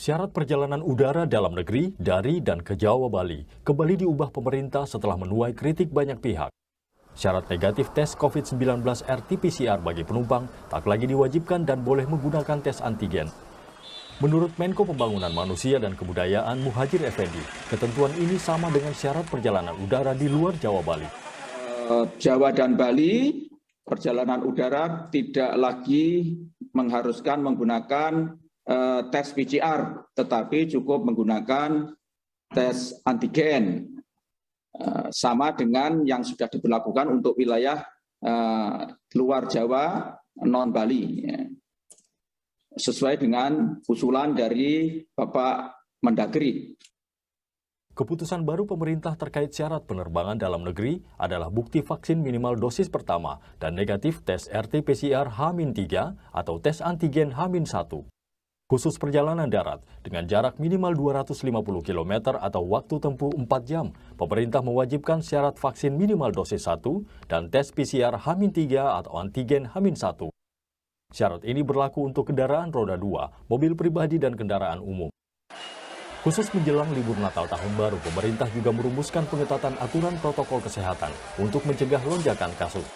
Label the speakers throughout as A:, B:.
A: Syarat perjalanan udara dalam negeri dari dan ke Jawa Bali kembali diubah pemerintah setelah menuai kritik banyak pihak. Syarat negatif tes COVID-19 RT-PCR bagi penumpang tak lagi diwajibkan dan boleh menggunakan tes antigen. Menurut Menko Pembangunan Manusia dan Kebudayaan Muhadjir Effendi, ketentuan ini sama dengan syarat perjalanan udara di luar Jawa Bali.
B: Jawa dan Bali, perjalanan udara tidak lagi mengharuskan menggunakan tes PCR, tetapi cukup menggunakan tes antigen. Sama dengan yang sudah diberlakukan untuk wilayah luar Jawa, non-Bali. Sesuai dengan usulan dari Bapak Mendagri.
A: Keputusan baru pemerintah terkait syarat penerbangan dalam negeri adalah bukti vaksin minimal dosis pertama dan negatif tes RT-PCR H-3 atau tes antigen H-1. Khusus perjalanan darat dengan jarak minimal 250 km atau waktu tempuh 4 jam, pemerintah mewajibkan syarat vaksin minimal dosis 1 dan tes PCR H-3 atau antigen H-1. Syarat ini berlaku untuk kendaraan roda 2, mobil pribadi dan kendaraan umum. Khusus menjelang libur Natal Tahun Baru, pemerintah juga merumuskan pengetatan aturan protokol kesehatan untuk mencegah lonjakan kasus.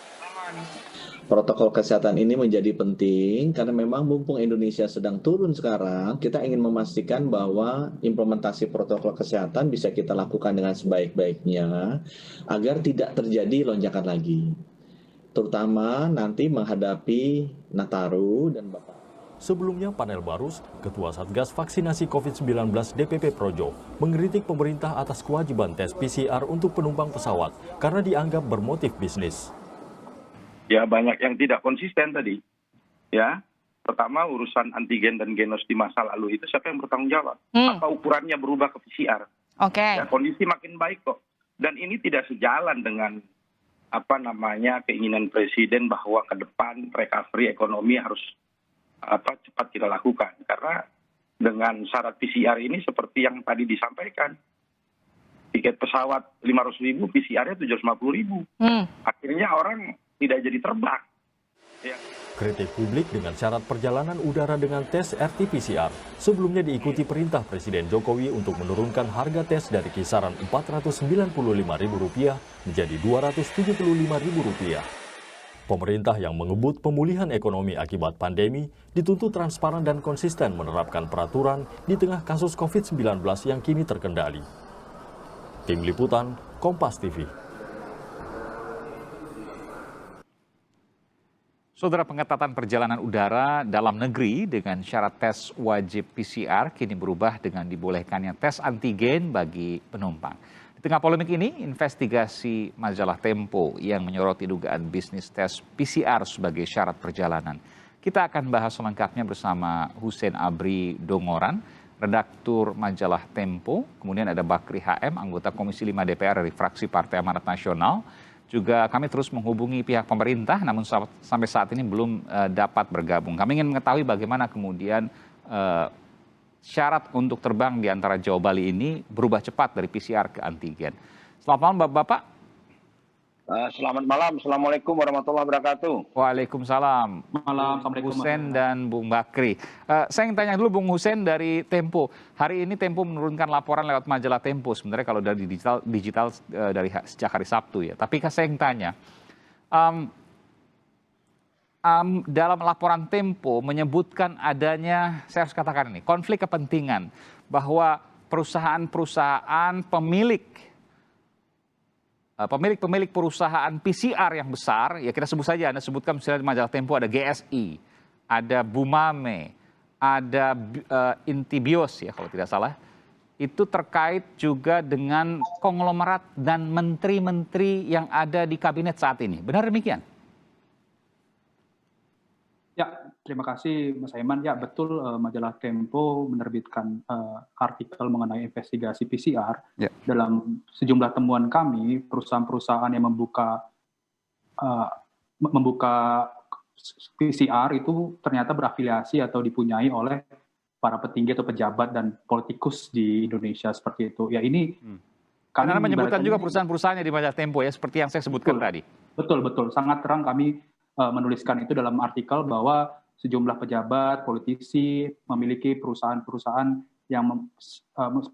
C: Protokol kesehatan ini menjadi penting karena memang mumpung Indonesia sedang turun sekarang, kita ingin memastikan bahwa implementasi protokol kesehatan bisa kita lakukan dengan sebaik-baiknya agar tidak terjadi lonjakan lagi. Terutama nanti menghadapi Nataru dan Bapak.
A: Sebelumnya, Panel Barus, Ketua Satgas Vaksinasi COVID-19 DPP Projo, mengkritik pemerintah atas kewajiban tes PCR untuk penumpang pesawat karena dianggap bermotif bisnis.
D: Ya, banyak yang tidak konsisten tadi. Ya, pertama urusan antigen dan genos di masa lalu itu siapa yang bertanggung jawab? Apa ukurannya berubah ke PCR?
E: Oke.
D: Ya, kondisi makin baik kok. Dan ini tidak sejalan dengan keinginan presiden bahwa ke depan recovery ekonomi harus cepat kita lakukan. Karena dengan syarat PCR ini seperti yang tadi disampaikan, tiket pesawat 500.000, PCR-nya 750.000. Akhirnya orang tidak jadi terbang. Ya.
A: Kritik publik dengan syarat perjalanan udara dengan tes RT-PCR sebelumnya diikuti perintah Presiden Jokowi untuk menurunkan harga tes dari kisaran Rp495.000 menjadi Rp275.000. Pemerintah yang mengebut pemulihan ekonomi akibat pandemi dituntut transparan dan konsisten menerapkan peraturan di tengah kasus COVID-19 yang kini terkendali. Tim Liputan, Kompas TV.
F: Saudara, pengetatan perjalanan udara dalam negeri dengan syarat tes wajib PCR kini berubah dengan dibolehkannya tes antigen bagi penumpang. Di tengah polemik ini, investigasi majalah Tempo yang menyoroti dugaan bisnis tes PCR sebagai syarat perjalanan. Kita akan bahas selengkapnya bersama Hussein Abri Dongoran, redaktur majalah Tempo. Kemudian ada Bakri HM, anggota Komisi 5 DPR dari fraksi Partai Amanat Nasional. Juga kami terus menghubungi pihak pemerintah, namun sampai saat ini belum dapat bergabung. Kami ingin mengetahui bagaimana kemudian syarat untuk terbang di antara Jawa Bali ini berubah cepat dari PCR ke antigen. Selamat malam Bapak-Bapak.
D: Selamat malam, Assalamualaikum warahmatullahi wabarakatuh.
F: Waalaikumsalam.
G: Malam,
F: Hussein dan Bung Bakri. Saya ingin tanya dulu Bung Hussein dari Tempo. Hari ini Tempo menurunkan laporan lewat majalah Tempo. Sebenarnya kalau dari digital dari sejak hari Sabtu ya. Tapi saya ingin tanya, dalam laporan Tempo menyebutkan adanya, saya harus katakan ini, konflik kepentingan bahwa perusahaan-perusahaan pemilik perusahaan PCR yang besar, ya kita sebut saja, Anda sebutkan misalnya di majalah Tempo ada GSI, ada Bumame, ada Intibios ya kalau tidak salah, itu terkait juga dengan konglomerat dan menteri-menteri yang ada di kabinet saat ini. Benar demikian?
G: Ya, terima kasih Mas Aiman. Ya, betul majalah Tempo menerbitkan artikel mengenai investigasi PCR.
F: Ya.
G: Dalam sejumlah temuan kami, perusahaan-perusahaan yang membuka PCR itu ternyata berafiliasi atau dipunyai oleh para petinggi atau pejabat dan politikus di Indonesia seperti itu. Ya, ini
F: karena menyebutkan juga perusahaan-perusahaannya di majalah Tempo ya, seperti yang saya sebutkan tadi.
G: Betul. Sangat terang kami menuliskan itu dalam artikel bahwa sejumlah pejabat, politisi memiliki perusahaan-perusahaan yang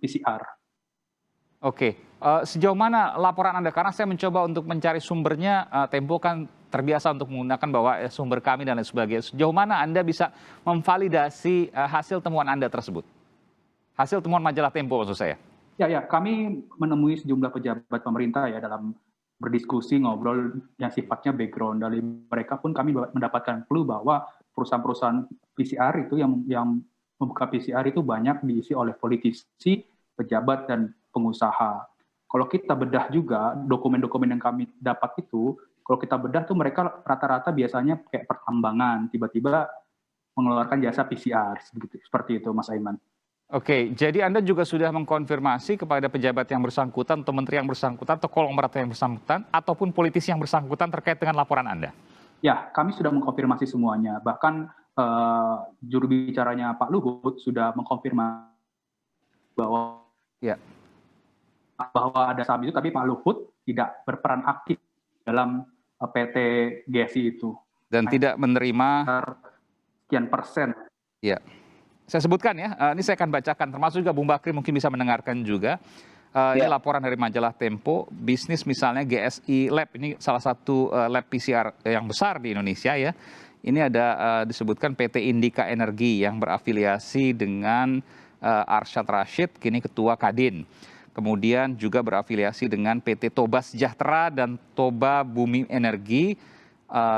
G: PCR.
F: Oke, sejauh mana laporan Anda? Karena saya mencoba untuk mencari sumbernya, Tempo kan terbiasa untuk menggunakan bahwa sumber kami dan lain sebagainya. Sejauh mana Anda bisa memvalidasi hasil temuan Anda tersebut? Hasil temuan majalah Tempo maksud saya.
G: Ya, kami menemui sejumlah pejabat pemerintah ya dalam berdiskusi, ngobrol yang sifatnya background. Dari mereka pun kami mendapatkan clue bahwa perusahaan-perusahaan PCR itu yang membuka PCR itu banyak diisi oleh politisi, pejabat, dan pengusaha. Kalau kita bedah juga dokumen-dokumen yang kami dapat itu, kalau kita bedah tuh mereka rata-rata biasanya kayak pertambangan, tiba-tiba mengeluarkan jasa PCR, seperti itu Mas Aiman.
F: Oke, jadi Anda juga sudah mengkonfirmasi kepada pejabat yang bersangkutan atau menteri yang bersangkutan atau konglomerat yang bersangkutan ataupun politisi yang bersangkutan terkait dengan laporan Anda? Ya,
G: kami sudah mengkonfirmasi semuanya. Bahkan juru bicaranya Pak Luhut sudah mengkonfirmasi bahwa ada saham itu, tapi Pak Luhut tidak berperan aktif dalam PT GSI itu.
F: Dan tidak menerima
G: sekian persen.
F: Ya, saya sebutkan ya, ini saya akan bacakan, termasuk juga Bung Bakri mungkin bisa mendengarkan juga. Ini laporan dari majalah Tempo, bisnis misalnya GSI Lab, ini salah satu lab PCR yang besar di Indonesia ya. Ini ada disebutkan PT Indika Energi yang berafiliasi dengan Arsyad Rashid, kini Ketua Kadin. Kemudian juga berafiliasi dengan PT Toba Sejahtera dan Toba Bumi Energi,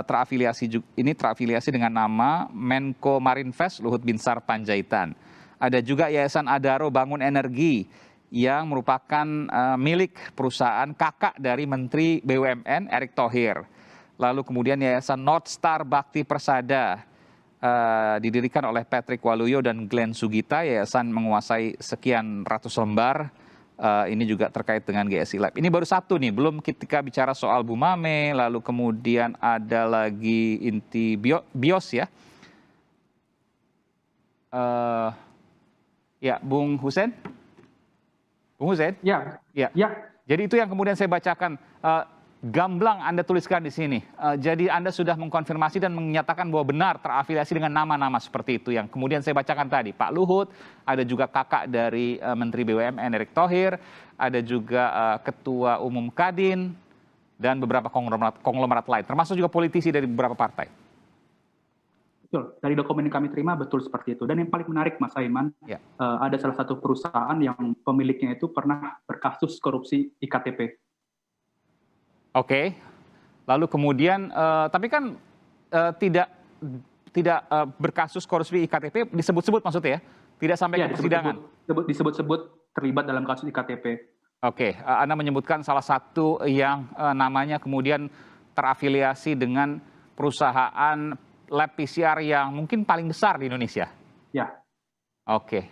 F: terafiliasi dengan nama Menko Marinvest Luhut Binsar Panjaitan. Ada juga Yayasan Adaro Bangun Energi yang merupakan milik perusahaan kakak dari Menteri BUMN Erick Thohir. Lalu kemudian Yayasan North Star Bakti Persada didirikan oleh Patrick Waluyo dan Glenn Sugita. Yayasan menguasai sekian ratus lembar. Ini juga terkait dengan GSI Lab. Ini baru satu nih, belum ketika bicara soal Bumame, lalu kemudian ada lagi Inti Bios ya. Ya, Bung Hussein? Bung Hussein?
G: Ya.
F: Jadi itu yang kemudian saya bacakan. Gamblang Anda tuliskan di sini. Jadi Anda sudah mengkonfirmasi dan menyatakan bahwa benar terafiliasi dengan nama-nama seperti itu yang kemudian saya bacakan tadi. Pak Luhut, ada juga kakak dari Menteri BUMN Erick Thohir, ada juga Ketua Umum Kadin, dan beberapa konglomerat lain, termasuk juga politisi dari beberapa partai.
G: Betul, dari dokumen yang kami terima betul seperti itu. Dan yang paling menarik Mas Aiman, ada salah satu perusahaan yang pemiliknya itu pernah berkasus korupsi IKTP.
F: Oke, lalu kemudian, tapi kan tidak berkasus korupsi IKTP disebut-sebut maksudnya ya? Tidak sampai ke persidangan?
G: Disebut-sebut terlibat dalam kasus IKTP.
F: Oke, Anda menyebutkan salah satu yang namanya kemudian terafiliasi dengan perusahaan lab PCR yang mungkin paling besar di Indonesia?
G: Ya.
F: Oke,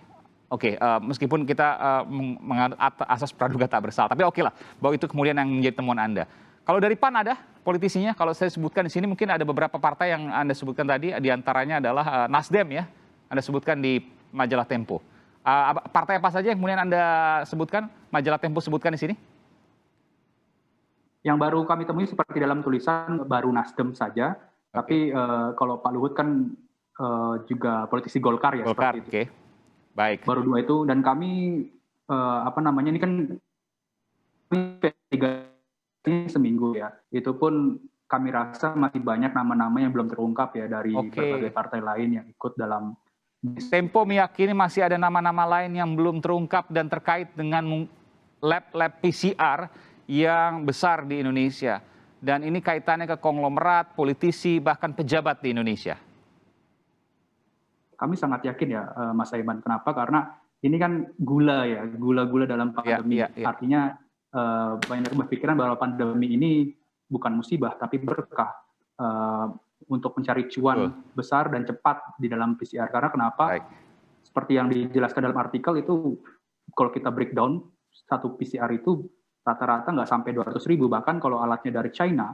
F: meskipun kita menganut asas praduga tak bersalah, tapi oke lah, bahwa itu kemudian yang menjadi temuan Anda. Kalau dari PAN ada politisinya, kalau saya sebutkan di sini mungkin ada beberapa partai yang Anda sebutkan tadi, diantaranya adalah Nasdem ya, Anda sebutkan di majalah Tempo. Partai apa saja yang kemudian Anda sebutkan, majalah Tempo sebutkan di sini?
G: Yang baru kami temui seperti dalam tulisan baru Nasdem saja, tapi kalau Pak Luhut kan juga politisi Golkar ya.
F: Golkar,
G: seperti itu.
F: Baik.
G: Baru dua itu, dan kami ini kan P3 ini seminggu ya, itu pun kami rasa masih banyak nama-nama yang belum terungkap ya dari berbagai partai lain yang ikut dalam.
F: Tempo meyakini masih ada nama-nama lain yang belum terungkap dan terkait dengan lab PCR yang besar di Indonesia. Dan ini kaitannya ke konglomerat, politisi, bahkan pejabat di Indonesia.
G: Kami sangat yakin ya Mas Aiman. Kenapa? Karena ini kan gula dalam pandemi. Artinya banyak berpikiran bahwa pandemi ini bukan musibah tapi berkah untuk mencari cuan besar dan cepat di dalam PCR. Karena kenapa? Seperti yang dijelaskan dalam artikel itu, kalau kita breakdown satu PCR itu rata-rata nggak sampai 200.000, bahkan kalau alatnya dari China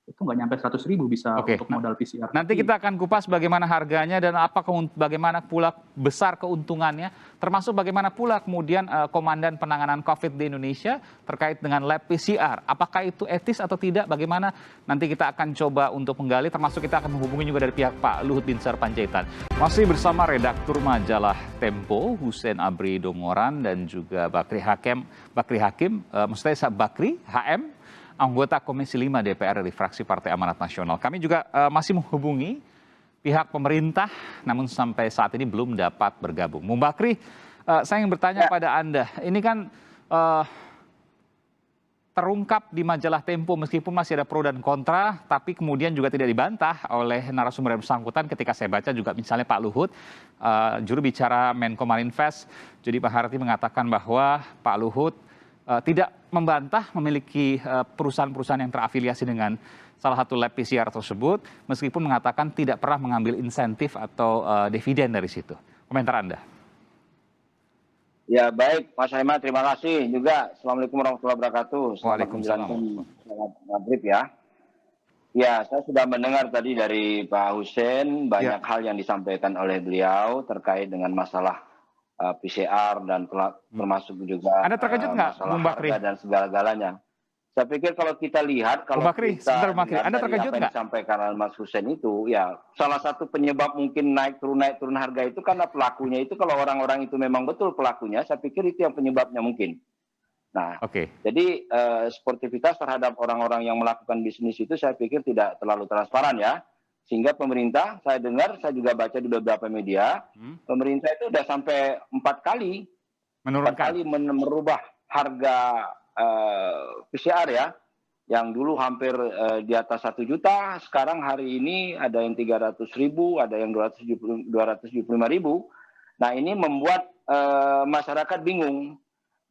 G: itu nggak nyampe 100.000 bisa
F: Oke.
G: untuk modal PCR.
F: Nanti kita akan kupas bagaimana harganya dan bagaimana pula besar keuntungannya, termasuk bagaimana pula kemudian Komandan Penanganan COVID di Indonesia terkait dengan lab PCR. Apakah itu etis atau tidak? Bagaimana nanti kita akan coba untuk menggali, termasuk kita akan menghubungi juga dari pihak Pak Luhut Binsar Panjaitan. Masih bersama redaktur majalah Tempo, Hussein Abri Dongoran dan juga Bakri Hakim, maksudnya Bakri HM, anggota Komisi 5 DPR dari fraksi Partai Amanat Nasional. Kami juga masih menghubungi pihak pemerintah, namun sampai saat ini belum dapat bergabung. Bung Bakri, saya ingin bertanya pada Anda, ini kan terungkap di majalah Tempo meskipun masih ada pro dan kontra, tapi kemudian juga tidak dibantah oleh narasumber yang bersangkutan ketika saya baca juga misalnya Pak Luhut, juru bicara Menko Marinvest, Jody Maharti mengatakan bahwa Pak Luhut tidak membantah memiliki perusahaan-perusahaan yang terafiliasi dengan salah satu lab PCR tersebut, meskipun mengatakan tidak pernah mengambil insentif atau dividen dari situ. Komentar Anda?
E: Ya baik, Mas Haiman, terima kasih juga. Assalamualaikum warahmatullahi wabarakatuh.
F: Waalaikumsalam.
E: Selamat maghrib ya. Ya, saya sudah mendengar tadi dari Pak Hussein banyak hal yang disampaikan oleh beliau terkait dengan masalah PCR dan termasuk juga
F: Anda terkejut nggak,
E: masalah
F: Bung Bakri?
E: harga dan segala-galanya. Saya pikir kalau kita lihat, kalau
F: Bung Bakri,
E: kita
F: sebentar, Bakri.
E: lihat
F: Anda
E: dari
F: terkejut
E: apa yang
F: nggak?
E: disampaikan oleh Mas Hussein itu, ya salah satu penyebab mungkin naik turun harga itu karena pelakunya itu, kalau orang-orang itu memang betul pelakunya, saya pikir itu yang penyebabnya mungkin. Nah, jadi sportivitas terhadap orang-orang yang melakukan bisnis itu saya pikir tidak terlalu transparan ya. Sehingga pemerintah, saya dengar, saya juga baca di beberapa media, pemerintah itu sudah sampai 4 kali merubah harga PCR ya, yang dulu hampir di atas 1 juta, sekarang hari ini ada yang 300.000, ada yang 275.000. Nah ini membuat masyarakat bingung.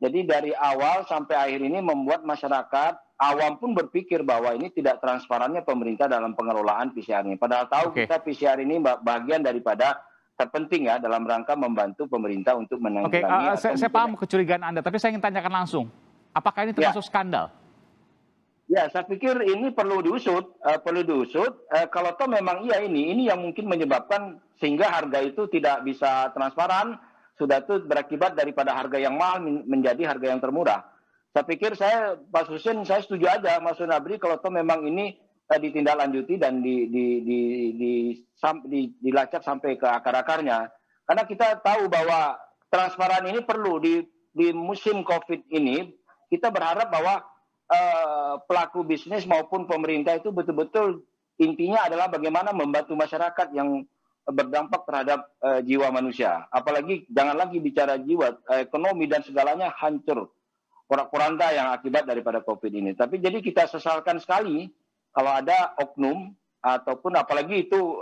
E: Jadi dari awal sampai akhir ini membuat masyarakat awam pun berpikir bahwa ini tidak transparannya pemerintah dalam pengelolaan PCR ini. Padahal tahu kita PCR ini bagian daripada terpenting ya dalam rangka membantu pemerintah untuk menanggulangi.
F: Saya paham kecurigaan Anda, tapi saya ingin tanyakan langsung. Apakah ini termasuk skandal?
E: Ya, saya pikir ini perlu diusut, kalau toh memang iya ini yang mungkin menyebabkan sehingga harga itu tidak bisa transparan, sudah itu berakibat daripada harga yang mahal menjadi harga yang termurah. Saya pikir Pak Hussein, saya setuju aja, Mas Sunabri, kalau toh memang ini ditindaklanjuti dan dilacak sampai ke akar-akarnya. Karena kita tahu bahwa transparan ini perlu di musim COVID ini, kita berharap bahwa pelaku bisnis maupun pemerintah itu betul-betul intinya adalah bagaimana membantu masyarakat yang berdampak terhadap jiwa manusia. Apalagi jangan lagi bicara jiwa, ekonomi dan segalanya hancur, porak-poranda yang akibat daripada COVID ini. Tapi jadi kita sesalkan sekali kalau ada oknum ataupun apalagi itu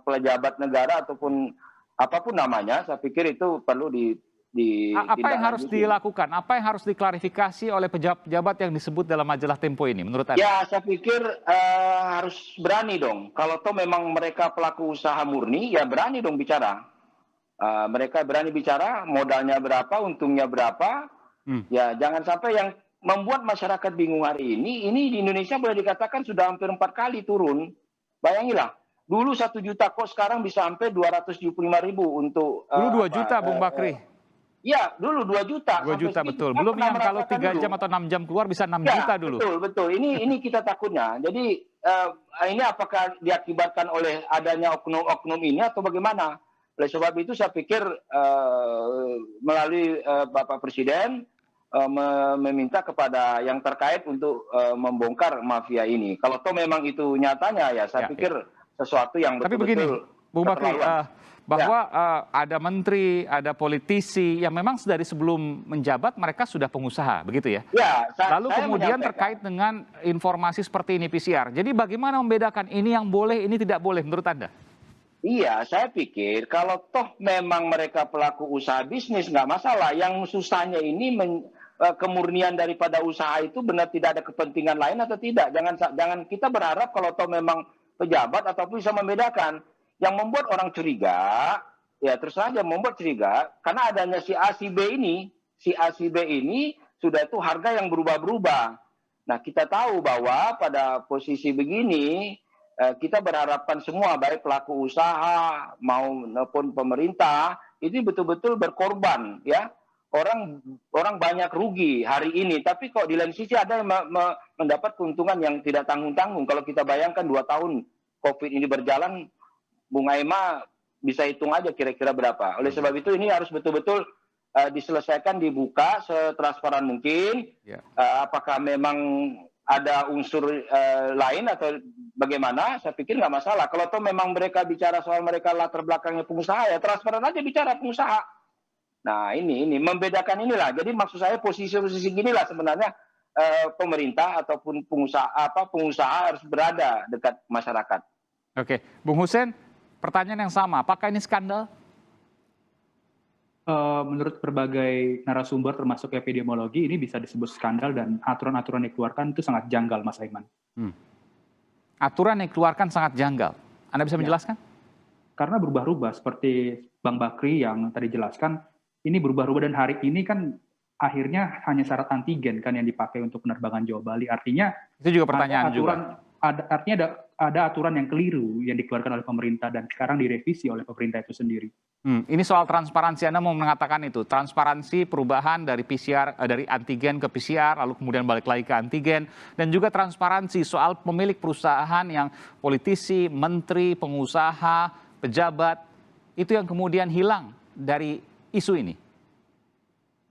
E: pejabat negara ataupun apapun namanya, saya pikir itu perlu
F: apa yang harus dilakukan? Apa yang harus diklarifikasi oleh pejabat yang disebut dalam majalah Tempo ini menurut Anda?
E: Ya, saya pikir harus berani dong. Kalau toh memang mereka pelaku usaha murni, ya berani dong bicara. Mereka berani bicara, modalnya berapa, untungnya berapa. Ya, jangan sampai yang membuat masyarakat bingung hari ini di Indonesia boleh dikatakan sudah hampir 4 kali turun. Bayangilah, dulu 1 juta kok sekarang bisa sampai 275.000 untuk...
F: Dulu 2 juta, Bung Bakri.
E: Ya, dulu 2 juta.
F: 2 juta betul. Belum yang kalau 3 jam atau 6 jam keluar bisa 6 juta dulu.
E: Betul. Ini kita takutnya. Jadi ini apakah diakibatkan oleh adanya oknum-oknum ini atau bagaimana? Oleh sebab itu saya pikir melalui Bapak Presiden meminta kepada yang terkait untuk membongkar mafia ini. Kalau toh memang itu nyatanya ya saya pikir sesuatu yang betul-betul.
F: Tapi begini, Bung Bakri, bahwa ada menteri, ada politisi yang memang dari sebelum menjabat mereka sudah pengusaha, begitu ya? Lalu kemudian terkait dengan informasi seperti ini PCR. Jadi bagaimana membedakan ini yang boleh, ini tidak boleh menurut Anda?
E: Iya, saya pikir kalau toh memang mereka pelaku usaha bisnis nggak masalah. Yang susahnya ini kemurnian daripada usaha itu benar tidak ada kepentingan lain atau tidak. Jangan kita berharap kalau toh memang pejabat ataupun bisa membedakan. Yang membuat orang curiga, ya terus saja membuat curiga, karena adanya si A, si B ini sudah itu harga yang berubah-berubah. Nah, kita tahu bahwa pada posisi begini kita berharapkan semua, baik pelaku usaha maupun pemerintah, ini betul-betul berkorban, ya. Orang banyak rugi hari ini, tapi kok di lain sisi ada yang mendapat keuntungan yang tidak tanggung-tanggung. Kalau kita bayangkan 2 tahun COVID ini berjalan, Bung Aima bisa hitung aja kira-kira berapa. Oleh sebab itu ini harus betul-betul diselesaikan, dibuka setransparan mungkin. Apakah memang ada unsur lain atau bagaimana, saya pikir nggak masalah. Kalau toh memang mereka bicara soal mereka latar belakangnya pengusaha, ya transparan aja bicara pengusaha. Nah ini membedakan inilah. Jadi maksud saya posisi-posisi ginilah sebenarnya pemerintah ataupun pengusaha harus berada dekat masyarakat.
F: Oke, Bung Hussein, pertanyaan yang sama, apakah ini skandal?
G: Menurut berbagai narasumber termasuk epidemiologi, ini bisa disebut skandal dan aturan-aturan yang dikeluarkan itu sangat janggal, Mas Aiman.
F: Aturan yang dikeluarkan sangat janggal. Anda bisa menjelaskan?
G: Karena berubah-ubah, seperti Bang Bakri yang tadi jelaskan, ini berubah-ubah dan hari ini kan akhirnya hanya syarat antigen kan yang dipakai untuk penerbangan Jawa Bali. Artinya
F: itu juga pertanyaan
G: ada aturan yang keliru yang dikeluarkan oleh pemerintah dan sekarang direvisi oleh pemerintah itu sendiri.
F: Ini soal transparansi, Anda mau mengatakan itu, transparansi perubahan dari PCR, dari antigen ke PCR, lalu kemudian balik lagi ke antigen, dan juga transparansi soal pemilik perusahaan yang politisi, menteri, pengusaha, pejabat, itu yang kemudian hilang dari isu ini.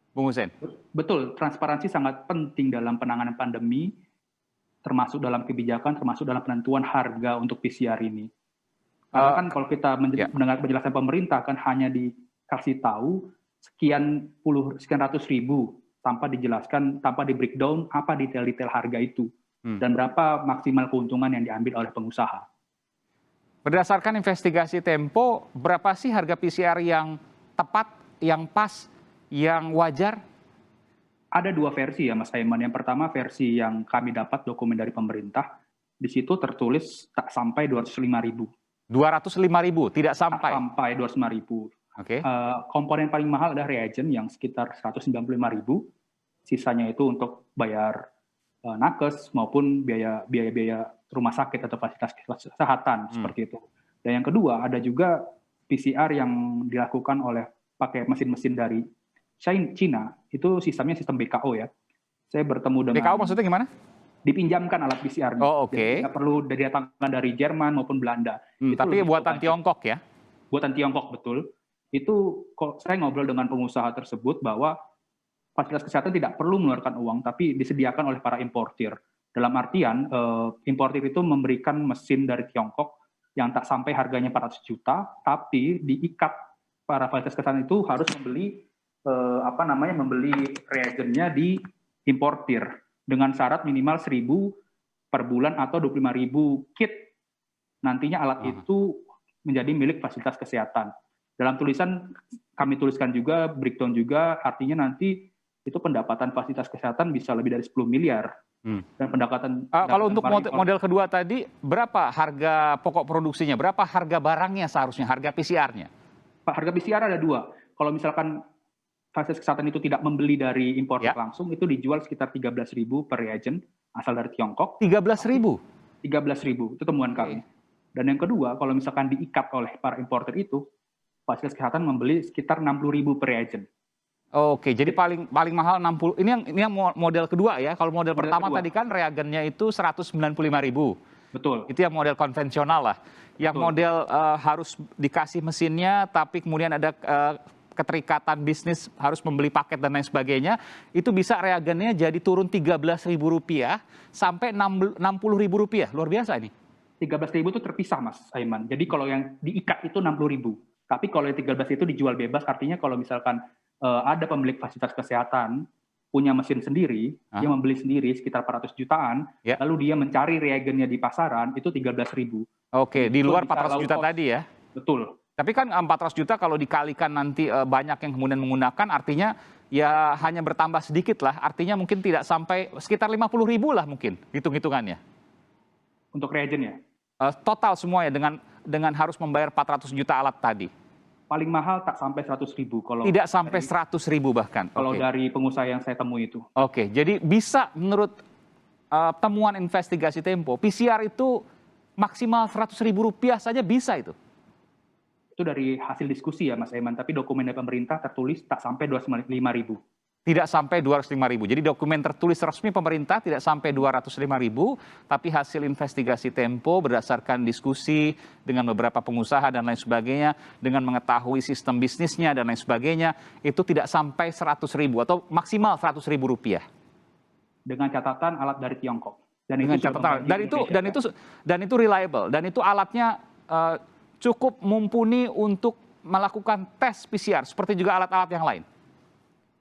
F: Bung Hussein.
G: Betul, transparansi sangat penting dalam penanganan pandemi, termasuk dalam kebijakan, termasuk dalam penentuan harga untuk PCR ini. Karena kan kalau kita mendengar penjelasan pemerintah kan hanya dikasih tahu sekian ratus ribu tanpa dijelaskan, tanpa di breakdown apa detail-detail harga itu dan berapa maksimal keuntungan yang diambil oleh pengusaha.
F: Berdasarkan investigasi Tempo, berapa sih harga PCR yang tepat, yang pas, yang wajar?
G: Ada 2 versi ya Mas Aiman. Yang pertama versi yang kami dapat dokumen dari pemerintah, di situ tertulis tak sampai 205.000.
F: 205.000, tidak sampai?
G: Sampai 205.000.
F: Oke.
G: Komponen paling mahal adalah reagen yang sekitar 195.000. Sisanya itu untuk bayar nakes maupun biaya rumah sakit atau fasilitas kesehatan seperti itu. Dan yang kedua ada juga PCR yang dilakukan oleh pakai mesin-mesin dari China, itu sistemnya sistem BKO ya. Saya bertemu dengan...
F: BKO maksudnya gimana?
G: Dipinjamkan alat PCR-nya.
F: Oh, oke.
G: Jadi nggak perlu didatangkan dari Jerman maupun Belanda.
F: Tapi buatan Tiongkok ya?
G: Buatan Tiongkok, betul. Itu saya ngobrol dengan pengusaha tersebut bahwa fasilitas kesehatan tidak perlu mengeluarkan uang, tapi disediakan oleh para importir. Dalam artian, importir itu memberikan mesin dari Tiongkok yang tak sampai harganya 400 juta, tapi diikat para fasilitas kesehatan itu harus membeli reagennya di importir dengan syarat minimal 1.000 per bulan atau 25.000 kit. Nantinya alat itu menjadi milik fasilitas kesehatan. Dalam tulisan kami tuliskan juga, breakdown juga, artinya nanti itu pendapatan fasilitas kesehatan bisa lebih dari 10 miliar. Dan
F: kalau untuk model kedua tadi, berapa harga pokok produksinya? Berapa harga barangnya seharusnya, harga PCR-nya?
G: Harga PCR ada 2. Kalau misalkan fasilitas kesehatan itu tidak membeli dari importer langsung, itu dijual sekitar 13.000 per reagen asal dari Tiongkok.
F: 13.000?
G: 13.000, itu temuan kami. Dan yang kedua, kalau misalkan diikat oleh para importer itu, fasilitas kesehatan membeli sekitar 60.000 per reagen.
F: Oke, jadi paling mahal 60. Ini yang model kedua ya. Kalau model pertama tadi kan reagennya itu 195.000.
G: Betul.
F: Itu yang model konvensional lah. Yang model harus dikasih mesinnya, tapi kemudian ada keterikatan bisnis harus membeli paket dan lain sebagainya, itu bisa reagennya jadi turun Rp13.000 sampai Rp60.000. Luar biasa ini.
G: 13.000 itu terpisah Mas Aiman. Jadi kalau yang diikat itu 60.000. Tapi kalau yang 13 itu dijual bebas, artinya kalau misalkan ada pemilik fasilitas kesehatan punya mesin sendiri, dia membeli sendiri sekitar 400 jutaan, lalu dia mencari reagennya di pasaran, itu 13.000.
F: Oke, di luar 400 juta tadi ya?
G: Betul.
F: Tapi kan 400 juta kalau dikalikan nanti banyak yang kemudian menggunakan, artinya ya hanya bertambah sedikit lah. Artinya mungkin tidak sampai sekitar 50.000 lah mungkin hitung-hitungannya.
G: Untuk reagennya?
F: Total semuanya dengan harus membayar 400 juta alat tadi.
G: Paling mahal tak sampai 100.000. Kalau
F: tidak sampai 100.000 bahkan.
G: Kalau dari pengusaha yang saya temui itu.
F: Oke, jadi bisa menurut temuan investigasi Tempo, PCR itu maksimal Rp100.000 saja bisa itu.
G: Itu dari hasil diskusi ya Mas Aiman, tapi dokumen dari pemerintah tertulis tak sampai 25.000.
F: Tidak sampai 205.000. Jadi dokumen tertulis resmi pemerintah tidak sampai 205.000, tapi hasil investigasi Tempo berdasarkan diskusi dengan beberapa pengusaha dan lain sebagainya, dengan mengetahui sistem bisnisnya dan lain sebagainya, itu tidak sampai 100.000 atau maksimal Rp100.000.
G: Dengan catatan alat dari Tiongkok.
F: Dengan catatan dan itu reliable, dan itu alatnya cukup mumpuni untuk melakukan tes PCR seperti juga alat-alat yang lain.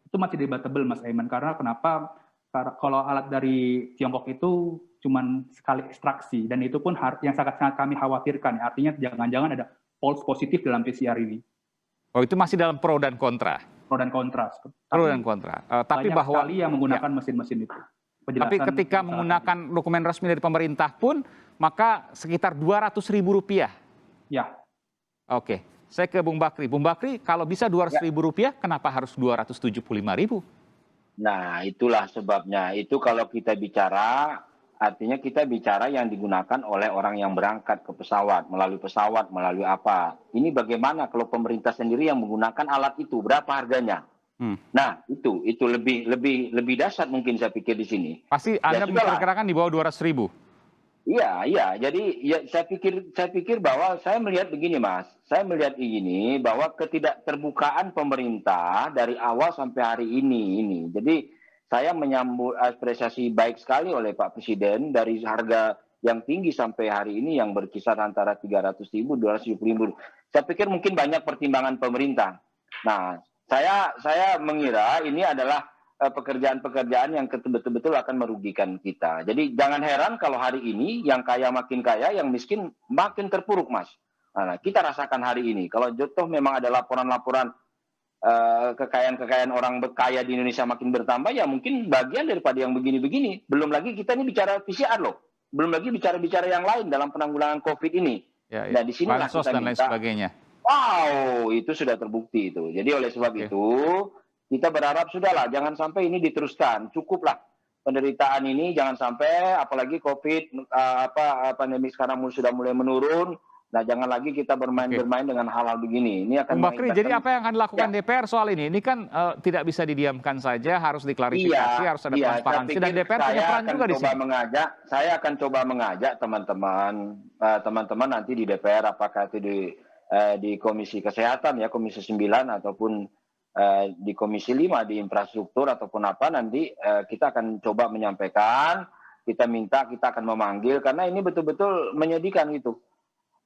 G: Itu masih debatable Mas Aiman, karena kenapa? Karena kalau alat dari Tiongkok itu cuma sekali ekstraksi, dan itu pun yang sangat-sangat kami khawatirkan. Artinya jangan-jangan ada false positif dalam PCR ini.
F: Oh, itu masih dalam pro dan kontra.
G: Pro dan kontra.
F: Pro dan kontra. Tapi
G: banyak
F: bahwa
G: sekali yang menggunakan mesin-mesin itu.
F: Tapi ketika menggunakan dokumen resmi dari pemerintah pun, maka sekitar Rp200.000.
G: Ya.
F: Oke, saya ke Bung Bakri. Bung Bakri, kalau bisa Rp200.000, kenapa harus Rp275.000?
E: Nah, itulah sebabnya. Itu kalau kita bicara, artinya kita bicara yang digunakan oleh orang yang berangkat ke pesawat, melalui apa. Ini bagaimana kalau pemerintah sendiri yang menggunakan alat itu, berapa harganya? Nah, itu lebih dahsyat mungkin saya pikir di sini.
F: Pasti Anda memperkirakan di bawah 200.000.
E: Iya. Jadi ya, saya pikir bahwa saya melihat begini, Mas. Saya melihat begini bahwa ketidakterbukaan pemerintah dari awal sampai hari ini. Jadi saya menyambut apresiasi baik sekali oleh Pak Presiden dari harga yang tinggi sampai hari ini yang berkisar antara 300.000, 270.000. Saya pikir mungkin banyak pertimbangan pemerintah. Nah, saya mengira ini adalah pekerjaan-pekerjaan yang betul-betul akan merugikan kita. Jadi jangan heran kalau hari ini yang kaya makin kaya, yang miskin makin terpuruk, Mas. Nah, kita rasakan hari ini. Kalau jatuh memang ada laporan-laporan kekayaan-kekayaan orang kaya di Indonesia makin bertambah, ya mungkin bagian daripada yang begini-begini. Belum lagi kita ini bicara PCR loh. Belum lagi bicara-bicara yang lain dalam penanggulangan COVID ini.
F: Ya.
E: Nah, di sinilah kita
F: dan lain
E: minta.
F: Sebagainya.
E: Wow, itu sudah terbukti itu. Jadi oleh sebab itu, kita berharap sudahlah, jangan sampai ini diteruskan. Cukuplah penderitaan ini, jangan sampai, apalagi COVID, pandemi sekarang sudah mulai menurun. Nah, jangan lagi kita bermain-bermain dengan hal-hal begini. Ini akan
F: Bung Bakri, jadi apa yang akan dilakukan DPR soal ini? Ini kan tidak bisa didiamkan saja, harus diklarifikasi, harus ada transparansi, dan DPR punya peran juga di sini.
E: Saya akan coba mengajak teman-teman nanti di DPR, apakah itu di Komisi Kesehatan, ya Komisi 9, ataupun di Komisi 5 di infrastruktur ataupun apa, nanti kita akan coba menyampaikan, kita akan memanggil, karena ini betul-betul menyedihkan gitu.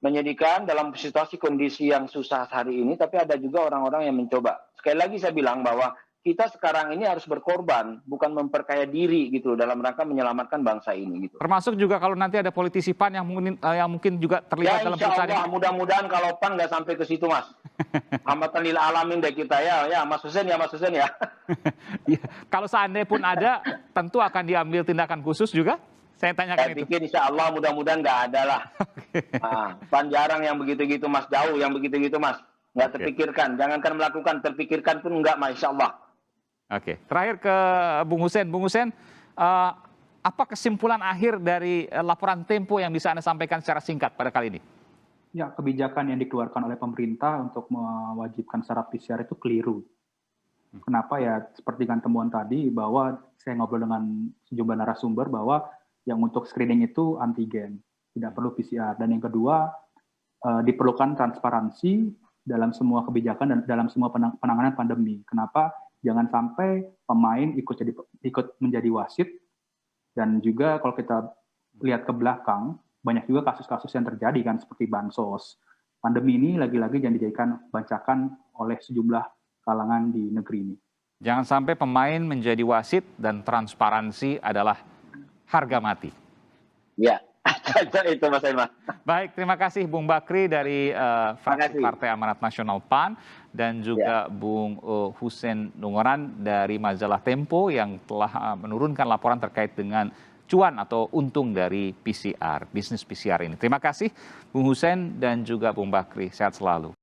E: Menyedihkan dalam situasi kondisi yang susah hari ini, tapi ada juga orang-orang yang mencoba. Sekali lagi saya bilang bahwa kita sekarang ini harus berkorban, bukan memperkaya diri gitu dalam rangka menyelamatkan bangsa ini gitu.
F: Termasuk juga kalau nanti ada politisi PAN yang mungkin juga terlibat dalam perusahaan ini.
E: Ya, insya Allah, mudah-mudahan kalau PAN nggak sampai ke situ, Mas. Rahmatan lil alamin deh kita ya Mas Hussein ya.
F: Kalau seandainya pun ada, tentu akan diambil tindakan khusus juga. Saya tanyakan itu. Saya
E: pikir insya Allah mudah-mudahan nggak ada lah. PAN jarang yang begitu-gitu, Mas. Jauh yang begitu-gitu, Mas. Nggak terpikirkan. Jangankan melakukan, terpikirkan pun nggak, Masya Allah.
F: Oke, terakhir ke Bung Hussein. Bung Hussein, apa kesimpulan akhir dari laporan Tempo yang bisa Anda sampaikan secara singkat pada kali ini?
G: Ya, kebijakan yang dikeluarkan oleh pemerintah untuk mewajibkan syarat PCR itu keliru. Kenapa ya? Seperti dengan temuan tadi, bahwa saya ngobrol dengan sejumlah narasumber bahwa yang untuk screening itu antigen, tidak perlu PCR. Dan yang kedua, diperlukan transparansi dalam semua kebijakan dan dalam semua penanganan pandemi. Kenapa? Jangan sampai pemain ikut menjadi wasit, dan juga kalau kita lihat ke belakang, banyak juga kasus-kasus yang terjadi kan, seperti bansos. Pandemi ini lagi-lagi yang dijadikan bancakan oleh sejumlah kalangan di negeri ini.
F: Jangan sampai pemain menjadi wasit dan transparansi adalah harga mati.
E: Ya, itu Mas Aiman.
F: Baik, terima kasih Bung Bakri dari fraksi Partai Amanat Nasional PAN, dan juga Bung Hussein Nungoran dari majalah Tempo yang telah menurunkan laporan terkait dengan cuan atau untung dari PCR, bisnis PCR ini. Terima kasih Bung Hussein dan juga Bung Bakri, sehat selalu.